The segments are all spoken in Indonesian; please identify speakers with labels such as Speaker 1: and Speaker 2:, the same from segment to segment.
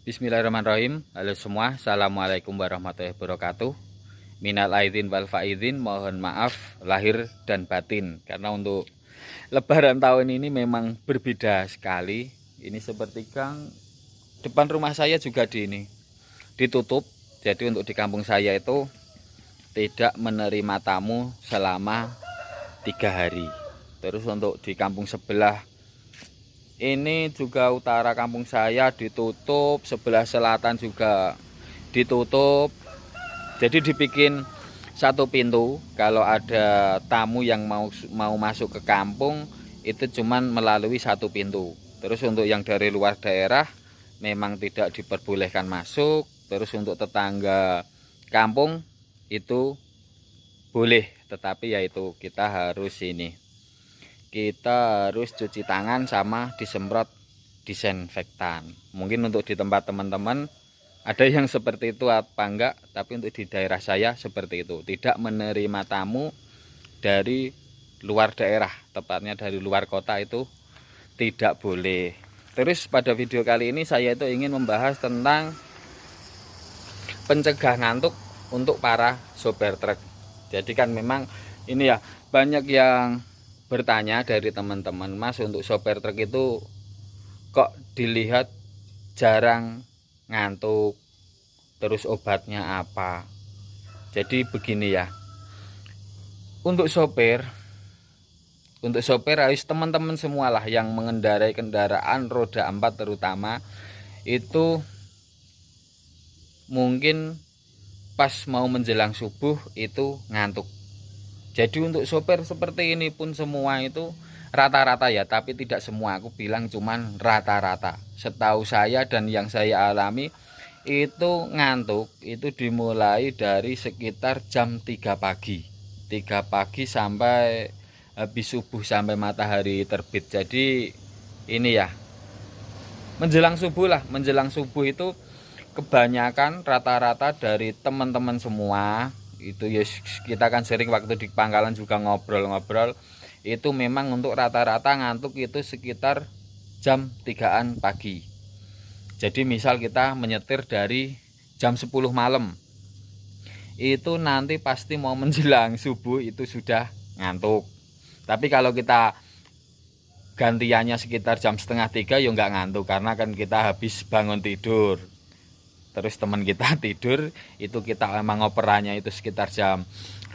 Speaker 1: Bismillahirrahmanirrahim. Halo semua, assalamualaikum warahmatullahi wabarakatuh. Minal aidin wal faizin, mohon maaf lahir dan batin karena untuk Lebaran tahun ini memang berbeda sekali. Ini seperti Kang, depan rumah saya juga ditutup. Jadi untuk di kampung saya itu tidak menerima tamu selama 3 hari. Terus untuk di kampung sebelah ini juga utara kampung saya ditutup, sebelah selatan juga ditutup. Jadi dibikin satu pintu. Kalau ada tamu yang mau masuk ke kampung itu cuman melalui satu pintu. Terus untuk yang dari luar daerah memang tidak diperbolehkan masuk. Terus untuk tetangga kampung itu boleh, tetapi yaitu kita harus cuci tangan sama disemprot disinfektan. Mungkin untuk di tempat teman-teman ada yang seperti itu apa enggak, tapi untuk di daerah saya seperti itu. Tidak menerima tamu dari luar daerah, tepatnya dari luar kota itu tidak boleh. Terus pada video kali ini saya itu ingin membahas tentang pencegah ngantuk untuk para sopir truk. Jadi kan memang ini ya banyak yang bertanya dari teman-teman, Mas, untuk sopir truk itu kok dilihat jarang ngantuk, terus obatnya apa? Jadi begini ya, untuk sopir harus teman-teman semualah yang mengendarai kendaraan roda 4 terutama itu mungkin pas mau menjelang subuh itu ngantuk. Jadi untuk sopir seperti ini pun semua itu rata-rata ya, tapi tidak semua, aku bilang cuman rata-rata. Setahu saya dan yang saya alami itu ngantuk itu dimulai dari sekitar jam 3 pagi. 3 pagi sampai habis subuh, sampai matahari terbit. Jadi ini ya, menjelang subuh itu kebanyakan rata-rata dari teman-teman semua itu ya, kita kan sering waktu di pangkalan juga ngobrol-ngobrol, itu memang untuk rata-rata ngantuk itu sekitar jam 3-an pagi. Jadi misal kita menyetir dari jam 10 malam itu nanti pasti mau menjelang subuh itu sudah ngantuk. Tapi kalau kita gantiannya sekitar jam setengah 3 ya nggak ngantuk, karena kan kita habis bangun tidur. Terus teman kita tidur, itu kita emang ngoperannya itu sekitar jam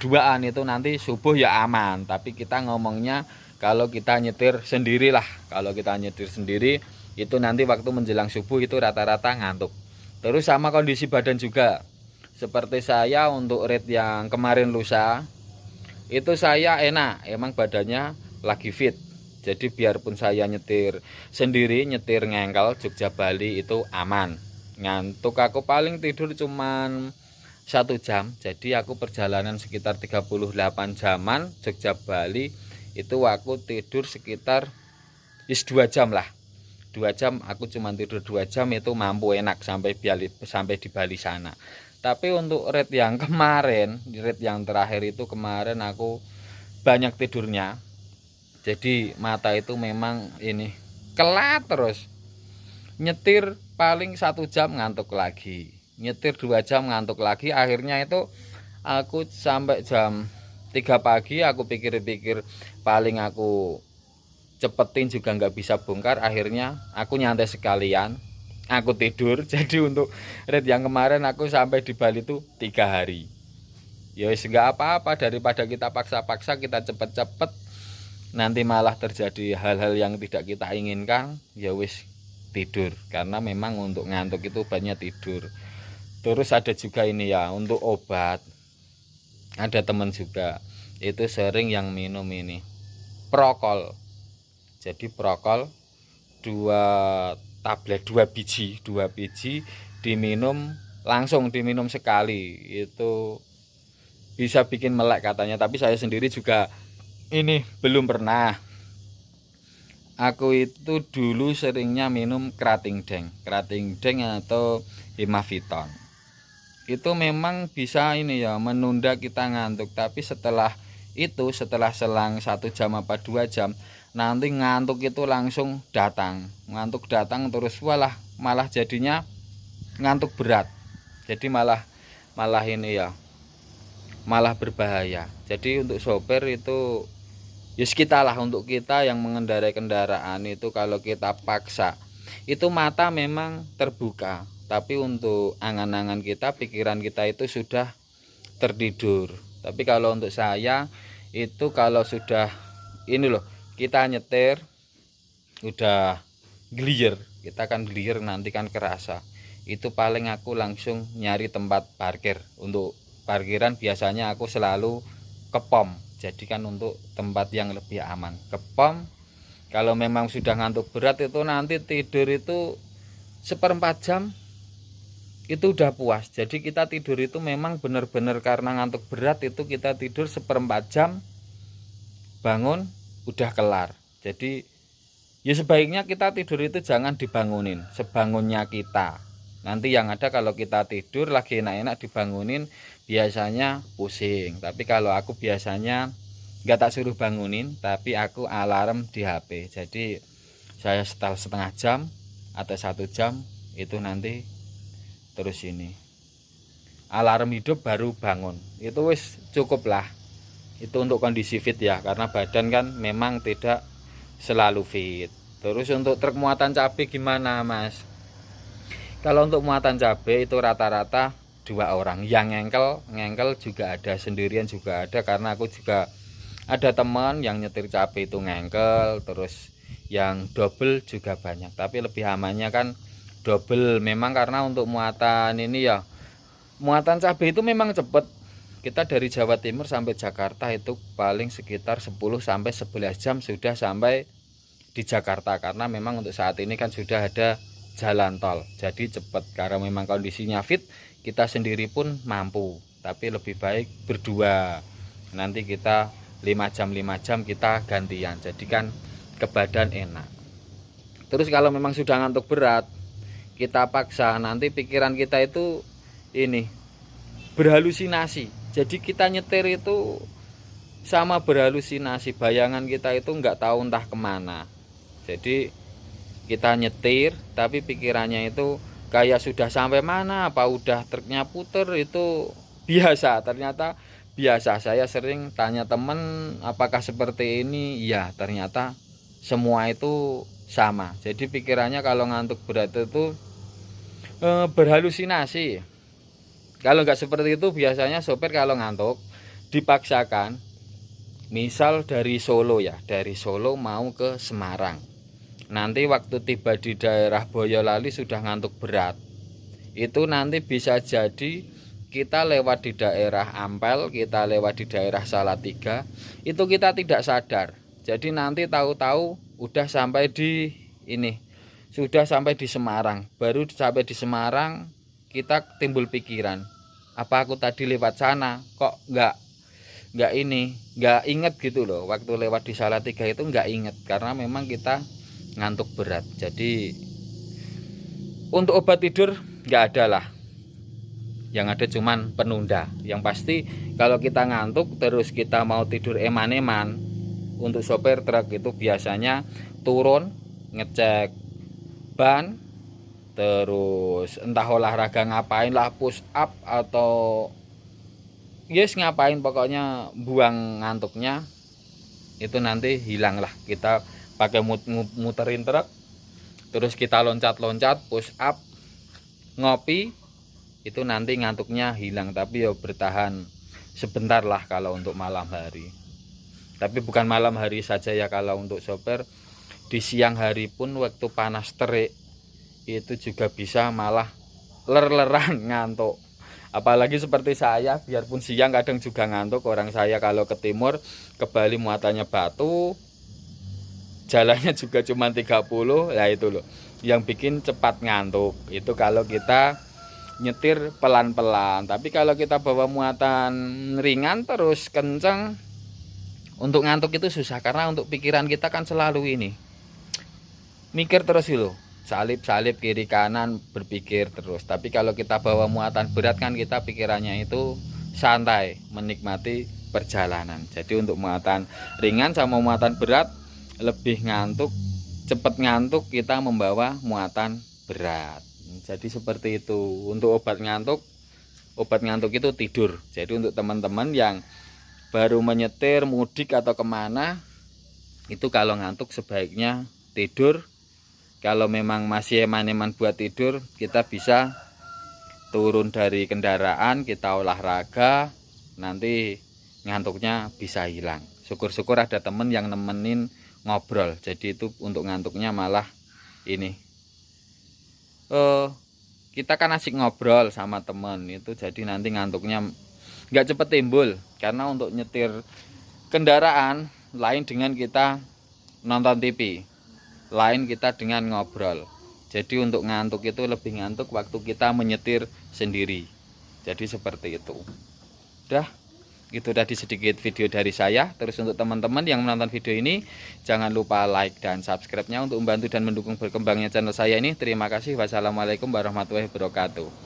Speaker 1: 2-an, itu nanti subuh ya aman. Tapi kita ngomongnya kalau kita nyetir sendiri lah. Kalau kita nyetir sendiri itu nanti waktu menjelang subuh itu rata-rata ngantuk. Terus sama kondisi badan juga. Seperti saya untuk ride yang kemarin lusa itu saya enak, emang badannya lagi fit. Jadi biarpun saya nyetir sendiri, nyetir ngengkel Jogja Bali itu aman. Ngantuk aku paling tidur cuman 1 jam. Jadi aku perjalanan sekitar 38 jaman Jogja Bali itu aku tidur sekitar 2 jam lah. 2 jam aku cuma tidur 2 jam itu mampu enak sampai di Bali sana. Tapi untuk ride yang kemarin, ride yang terakhir itu kemarin aku banyak tidurnya. Jadi mata itu memang ini kelat terus. Nyetir paling 1 jam ngantuk lagi, nyetir 2 jam ngantuk lagi. Akhirnya itu aku sampai jam 3 pagi aku pikir-pikir paling aku cepetin juga nggak bisa bongkar. Akhirnya aku nyantai sekalian, aku tidur. Jadi untuk ride yang kemarin aku sampai di Bali itu 3 hari. Ya wis nggak apa-apa, daripada kita paksa-paksa, kita cepet-cepet nanti malah terjadi hal-hal yang tidak kita inginkan. Ya wis tidur, karena memang untuk ngantuk itu obatnya tidur. Terus ada juga ini ya, untuk obat ada teman juga itu sering yang minum ini prokol. Jadi prokol 2 tablet, 2 biji diminum, langsung diminum sekali itu bisa bikin melek katanya. Tapi saya sendiri juga ini belum pernah. Aku itu dulu seringnya minum Krating Deng atau Hemaviton. Itu memang bisa ini ya, menunda kita ngantuk. Tapi setelah selang 1 jam apa 2 jam, nanti ngantuk itu langsung datang. Ngantuk datang terus, malah jadinya ngantuk berat. Jadi malah ini ya, malah berbahaya. Jadi untuk sopir itu yus kita lah, untuk kita yang mengendarai kendaraan itu kalau kita paksa itu mata memang terbuka, tapi untuk angan-angan kita, pikiran kita itu sudah tertidur. Tapi kalau untuk saya itu kalau sudah ini loh, kita nyetir udah gelier, kita kan gelier nanti kan kerasa. Itu paling aku langsung nyari tempat parkir. Untuk parkiran biasanya aku selalu ke pom. Jadi kan untuk tempat yang lebih aman ke pom. Kalau memang sudah ngantuk berat itu nanti tidur itu 1/4 jam itu udah puas. Jadi kita tidur itu memang benar-benar karena ngantuk berat itu kita tidur 1/4 jam, bangun udah kelar. Jadi ya sebaiknya kita tidur itu jangan dibangunin, sebangunnya kita. Nanti yang ada kalau kita tidur lagi enak-enak dibangunin biasanya pusing. Tapi kalau aku biasanya nggak tak suruh bangunin, tapi aku alarm di HP. Jadi saya setel setengah jam atau 1 jam itu nanti terus ini alarm hidup baru bangun. Itu wis cukup lah. Itu untuk kondisi fit ya, karena badan kan memang tidak selalu fit. Terus untuk truk muatan cabai gimana Mas? Kalau untuk muatan cabai itu rata-rata 2 orang. Yang ngengkel juga ada, sendirian juga ada, karena aku juga ada teman yang nyetir cabai itu ngengkel. Terus yang double juga banyak, tapi lebih amannya kan double memang, karena untuk muatan ini ya, muatan cabai itu memang cepet. Kita dari Jawa Timur sampai Jakarta itu paling sekitar 10-11 jam sudah sampai di Jakarta, karena memang untuk saat ini kan sudah ada jalan tol, jadi cepat. Karena memang kondisinya fit, kita sendiri pun mampu, tapi lebih baik berdua. Nanti kita 5 jam kita gantian, jadi kan ke badan enak. Terus kalau memang sudah ngantuk berat, kita paksa, nanti pikiran kita itu ini berhalusinasi. Jadi kita nyetir itu sama berhalusinasi, bayangan kita itu nggak tahu entah kemana. Jadi kita nyetir tapi pikirannya itu kayak sudah sampai mana, apa udah truknya puter, itu biasa. Ternyata biasa. Saya sering tanya temen apakah seperti ini, ya ternyata semua itu sama. Jadi pikirannya kalau ngantuk berat itu berhalusinasi. Kalau nggak seperti itu biasanya sopir kalau ngantuk dipaksakan, misal dari Solo ya, dari Solo mau ke Semarang. Nanti waktu tiba di daerah Boyolali sudah ngantuk berat. Itu nanti bisa jadi kita lewat di daerah Ampel, kita lewat di daerah Salatiga, itu kita tidak sadar. Jadi nanti tahu-tahu udah sampai di ini, sudah sampai di Semarang. Baru sampai di Semarang kita timbul pikiran, apa aku tadi lewat sana kok nggak inget gitu loh. Waktu lewat di Salatiga itu nggak inget, karena memang kita ngantuk berat. Jadi untuk obat tidur nggak ada lah, yang ada cuman penunda. Yang pasti kalau kita ngantuk terus kita mau tidur eman-eman, untuk sopir truk itu biasanya turun ngecek ban, terus entah olahraga ngapain lah, push up atau yes ngapain, pokoknya buang ngantuknya itu nanti hilang lah. Kita pakai muterin truk, terus kita loncat-loncat, push up, ngopi, itu nanti ngantuknya hilang. Tapi ya bertahan sebentar lah kalau untuk malam hari. Tapi bukan malam hari saja ya, kalau untuk sopir di siang hari pun waktu panas terik itu juga bisa malah ler-leran ngantuk. Apalagi seperti saya, biarpun siang kadang juga ngantuk. Orang saya kalau ke timur, ke Bali muatannya Batu, jalannya juga cuma 30, ya itu loh yang bikin cepat ngantuk. Itu kalau kita nyetir pelan-pelan. Tapi kalau kita bawa muatan ringan terus kenceng, untuk ngantuk itu susah, karena untuk pikiran kita kan selalu ini mikir terus loh, salip-salip kiri kanan, berpikir terus. Tapi kalau kita bawa muatan berat kan kita pikirannya itu santai, menikmati perjalanan. Jadi untuk muatan ringan sama muatan berat lebih ngantuk, cepet ngantuk kita membawa muatan berat. Jadi seperti itu. Untuk obat ngantuk itu tidur. Jadi untuk teman-teman yang baru menyetir, mudik atau kemana, itu kalau ngantuk sebaiknya tidur. Kalau memang masih eman-eman buat tidur, kita bisa turun dari kendaraan, kita olahraga, nanti ngantuknya bisa hilang. Syukur-syukur ada temen yang nemenin ngobrol, jadi itu untuk ngantuknya malah ini. Kita kan asik ngobrol sama temen itu, jadi nanti ngantuknya nggak cepet timbul. Karena untuk nyetir kendaraan lain dengan kita nonton TV, lain kita dengan ngobrol. Jadi untuk ngantuk itu lebih ngantuk waktu kita menyetir sendiri. Jadi seperti itu. Udah, itu tadi sedikit video dari saya. Terus untuk teman-teman yang menonton video ini, jangan lupa like dan subscribe-nya untuk membantu dan mendukung berkembangnya channel saya ini. Terima kasih. Wassalamualaikum warahmatullahi wabarakatuh.